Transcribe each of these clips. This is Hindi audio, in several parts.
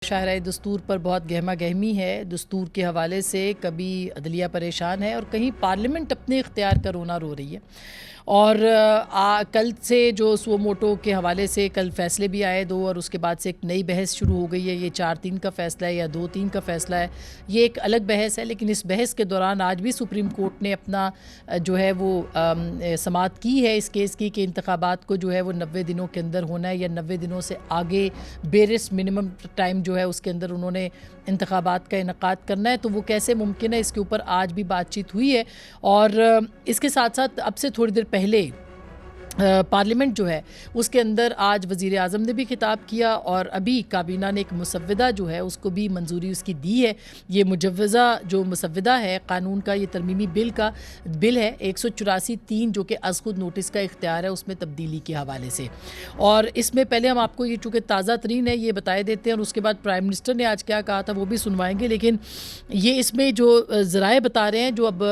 शाहराह दस्तूर पर बहुत गहमा गहमी है। दस्तूर के हवाले से कभी अदलिया परेशान है और कहीं पार्लियामेंट अपने इख्तियार का रोना रो रही है। और कल से जो सुओ मोटो के हवाले से कल फ़ैसले भी आए दो, और उसके बाद से एक नई बहस शुरू हो गई है। ये 4-3 का फ़ैसला है या 2-3 का फ़ैसला है, ये एक अलग बहस है। लेकिन इस बहस के दौरान आज भी सुप्रीम कोर्ट ने अपना जो है वो समाअत की है इस केस की कि इंतखाबात को जो है वो 90 दिनों के अंदर होना है या 90 दिनों से आगे बेरिस मिनिमम टाइम जो है उसके अंदर उन्होंने इंतखाबात का इनकाद करना है। तो वो कैसे मुमकिन है, इसके ऊपर आज भी बातचीत हुई है। और इसके साथ साथ अब से थोड़ी देर पहले पार्लियामेंट जो है उसके अंदर आज वज़ीर आज़म ने भी खिताब किया और अभी काबीना ने एक मुसव्वदा जो है उसको भी मंजूरी उसकी दी है। ये मुजव्वज़ा जो मुसव्वदा है कानून का, ये तरमीमी बिल है 184(3 जो कि अज़ खुद नोटिस का इख्तियार है उसमें तब्दीली के हवाले से। और इसमें पहले हम आपको ये चूँकि ताज़ा तरीन है ये बताए देते हैं और उसके बाद प्राइम मिनिस्टर ने आज क्या कहा था वो भी सुनवाएंगे। लेकिन ये इसमें जो ज़राए बता रहे हैं, जो अब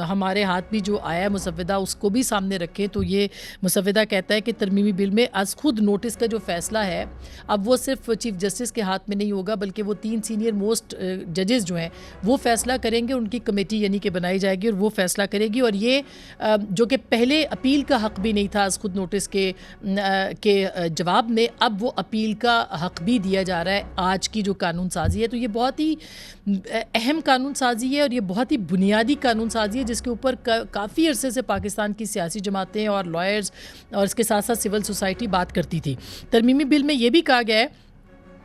हमारे हाथ भी जो आया है मुसव्वदा उसको भी सामने रखें, तो ये मुसव्वदा कहता है कि तरमीमी बिल में अज़ खुद नोटिस का जो फ़ैसला है अब वो सिर्फ चीफ जस्टिस के हाथ में नहीं होगा, बल्कि वो 3 सीनियर मोस्ट जजेस जो हैं वो फ़ैसला करेंगे। उनकी कमेटी यानी कि बनाई जाएगी और वो फ़ैसला करेगी। और ये जो कि पहले अपील का हक़ भी नहीं था अज़ खुद नोटिस के जवाब में, अब वो अपील का हक़ भी दिया जा रहा है आज की जो कानून साजी है। तो ये बहुत ही अहम कानून साजी है और ये बहुत ही बुनियादी कानून साजी है जिसके ऊपर काफ़ी अरसे से पाकिस्तान की सियासी जमातें और लॉयर्स और इसके साथ साथ सिविल सोसाइटी बात करती थी। तरमीमी बिल में ये भी कहा गया है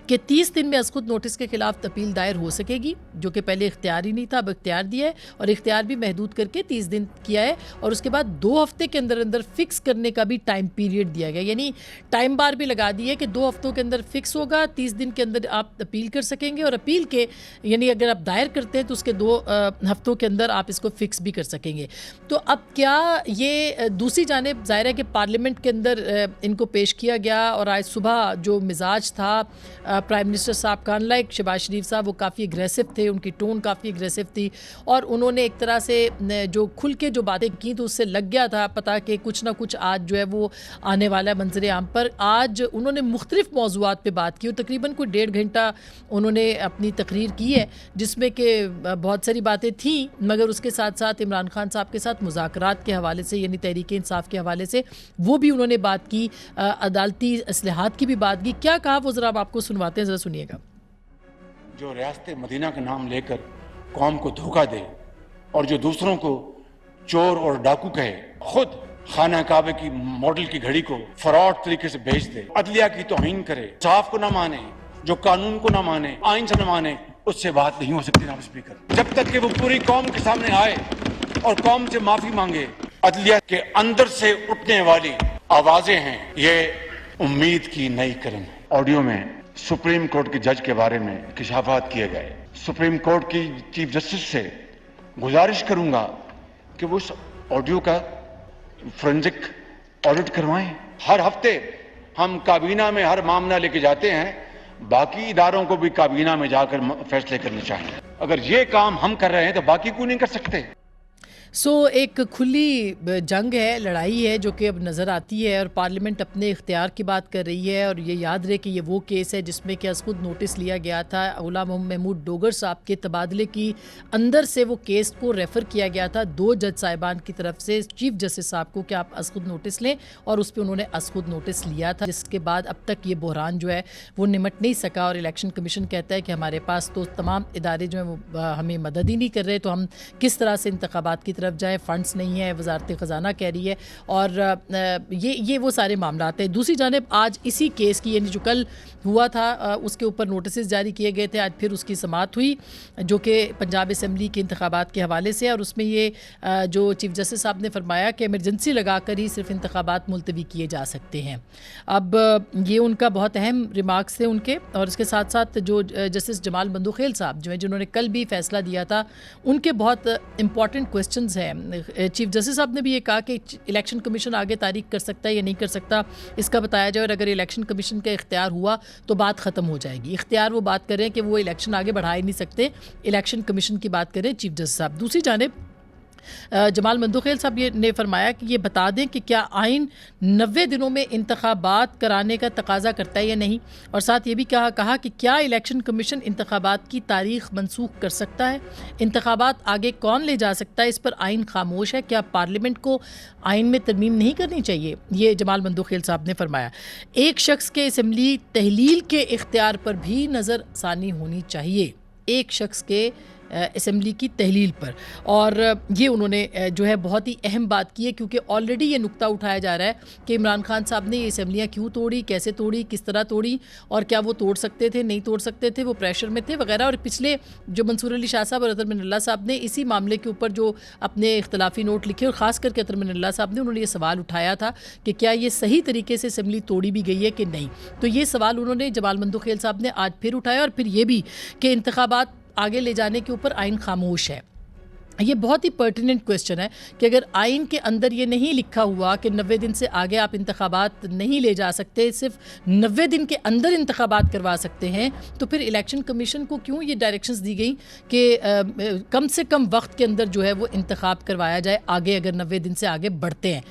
कि 30 दिन में अज़ खुद नोटिस के खिलाफ अपील दायर हो सकेगी, जो कि पहले इख्तियार ही नहीं था, अब इख्तियार दिया है और इख्तियार भी महदूद करके 30 दिन किया है। और उसके बाद 2 हफ्ते के अंदर अंदर फिक्स करने का भी टाइम पीरियड दिया गया, यानी टाइम बार भी लगा दी है कि 2 हफ्तों के अंदर फिक्स होगा, 30 दिन के अंदर आप अपील कर सकेंगे और अपील के यानी अगर आप दायर करते हैं तो उसके 2 हफ्तों के अंदर आप इसको फिक्स भी कर सकेंगे। तो अब क्या ये दूसरी जानिब ज़ाहिर है कि पार्लियामेंट के अंदर इनको पेश किया गया और आज सुबह जो मिजाज था प्राइम मिनिस्टर साहब का, अनलाइक शहबाज शरीफ साहब, वो काफ़ी एग्रेसिव थे, उनकी टोन काफ़ी एग्रेसिव थी और उन्होंने एक तरह से जो खुल के जो बातें की तो उससे लग गया था पता कि कुछ ना कुछ आज जो है वो आने वाला है मंजर आम पर। आज उन्होंने मुख्तलिफ मौज़ूआत पे बात की और तकरीबन कोई 1.5 घंटा उन्होंने अपनी तकरीर की है जिसमें कि बहुत सारी बातें थी, मगर उसके साथ साथ इमरान खान साहब के साथ मुज़ाकरात के हवाले से यानी तहरीक इंसाफ के हवाले से वो भी उन्होंने बात की, अदालती असलाहत की भी बात की। क्या कहा वो ज़रा आप आपको सुनवाते हैं, ज़रा सुनिएगा। जो रियासत मदीना का नाम लेकर कौम को धोखा दे और जो दूसरों को चोर और डाकू कहे, खुद खाना काबे की मॉडल की घड़ी को फ्रॉड तरीके से बेच दे, अदलिया की तौहीन करे, साफ को ना माने, जो कानून को ना माने, आइन से ना माने, उससे बात नहीं हो सकती जनाब स्पीकर। जब तक कि वो पूरी कौम के सामने आए और कौम से माफी मांगे। अदलिया के अंदर से उठने वाली आवाजें हैं, ये उम्मीद की नई किरण। ऑडियो में सुप्रीम कोर्ट के जज के बारे में इंकशाफात किए गए। सुप्रीम कोर्ट की चीफ जस्टिस से गुजारिश करूंगा कि वो उस ऑडियो का फोरेंसिक ऑडिट करवाएं। हर हफ्ते हम काबीना में हर मामला लेके जाते हैं, बाकी इदारों को भी काबीना में जाकर फैसले करने चाहिए। अगर ये काम हम कर रहे हैं तो बाकी क्यों नहीं कर सकते। एक खुली जंग है, लड़ाई है जो कि अब नज़र आती है और पार्लियामेंट अपने इख्तियार की बात कर रही है। और ये याद रहे कि ये वो केस है जिसमें कि अज़ खुद नोटिस लिया गया था गुलाम महमूद डोगर साहब के तबादले की अंदर से वो केस को रेफ़र किया गया था 2 जज साहिबान की तरफ से चीफ जस्टिस साहब को कि आप अज़ खुद नोटिस लें, और उस पर उन्होंने अज़ खुद नोटिस लिया था, जिसके बाद अब तक ये बहरान जो है वो निमट नहीं सका। और इलेक्शन कमीशन कहता है कि हमारे पास तो तमाम इदारे जो हैं वो हमें मदद ही नहीं कर रहे, तो हम किस तरह से इंतखाबात की तरफ जाए, फंड्स नहीं है, वजारत ख़जाना कह रही है। और ये वो सारे मामलात हैं। दूसरी जानिब आज इसी केस की यानी जो कल हुआ था उसके ऊपर नोटिस जारी किए गए थे, आज फिर उसकी समाअत हुई जो कि पंजाब असम्बली के इंतखाबात के हवाले से। और उसमें ये जो चीफ जस्टिस साहब ने फरमाया कि एमरजेंसी लगा कर ही सिर्फ इंतखाबात मुलतवी किए जा सकते हैं। अब ये उनका बहुत अहम रिमार्क्स थे उनके। और इसके साथ साथ जो जस्टिस जमाल बंदूखेल साहब जो हैं जिन्होंने कल भी फ़ैसला दिया था, उनके बहुत इंपॉर्टेंट क्वेश्चंस हैं। चीफ जस्टिस साहब ने भी ये कहा कि इलेक्शन कमीशन आगे तारीख कर सकता है या नहीं कर सकता, इसका बताया जाए, और अगर इलेक्शन कमीशन का इख्तियार हुआ तो बात ख़त्म हो जाएगी। इख्तियार वो बात कर रहे हैं कि वो इलेक्शन आगे बढ़ा ही नहीं सकते, इलेक्शन कमीशन की बात करें चीफ जस्टिस साहब। दूसरी जानिब जमाल मंदोखेल साहब ये ने फरमाया कि ये बता दें कि क्या आइन 90 दिनों में इंतखाबात कराने का तकाजा करता है या नहीं, और साथ ये भी कहा कि क्या इलेक्शन कमीशन इंतखाबात की तारीख मनसूख कर सकता है, इंतखाबात आगे कौन ले जा सकता है, इस पर आइन खामोश है, क्या पार्लियामेंट को आइन में तरमीम नहीं करनी चाहिए, ये जमाल मंदोखेल साहब ने फरमाया। एक शख्स के असम्बली तहलील के इख्तियार पर भी नज़र सानी होनी चाहिए, एक शख्स के असम्बली की तहलील पर, और ये उन्होंने जो है बहुत ही अहम बात की है, क्योंकि ऑलरेडी ये नुक्ता उठाया जा रहा है कि इमरान खान साहब ने ये असम्बलियाँ क्यों तोड़ी, कैसे तोड़ी, किस तरह तोड़ी, और क्या वो तोड़ सकते थे, नहीं तोड़ सकते थे, वो प्रेशर में थे वगैरह। और पिछले जो मंसूर अली शाह साहब और अतर मिनल्ला साहब ने इसी मामले के ऊपर जो अपने इख्तलाफी नोट लिखे, और ख़ास करके अतर मिनल्ला साहब ने, उन्होंने ये सवाल उठाया था कि क्या ये सही तरीके से असम्बली तोड़ी भी गई है कि नहीं। तो ये सवाल उन्होंने जमाल मंदोखेल साहब ने आज फिर उठाया, और फिर ये भी कि इंतखाबात आगे ले जाने के ऊपर आइन खामोश है। ये बहुत ही पर्टिनेंट क्वेश्चन है कि अगर आइन के अंदर ये नहीं लिखा हुआ कि 90 दिन से आगे आप इंतखाबात नहीं ले जा सकते, सिर्फ 90 दिन के अंदर इंतखाबात करवा सकते हैं, तो फिर इलेक्शन कमीशन को क्यों ये डायरेक्शंस दी गई कि कम से कम वक्त के अंदर जो है वो इंतखाब करवाया जाए आगे, अगर 90 दिन से आगे बढ़ते हैं।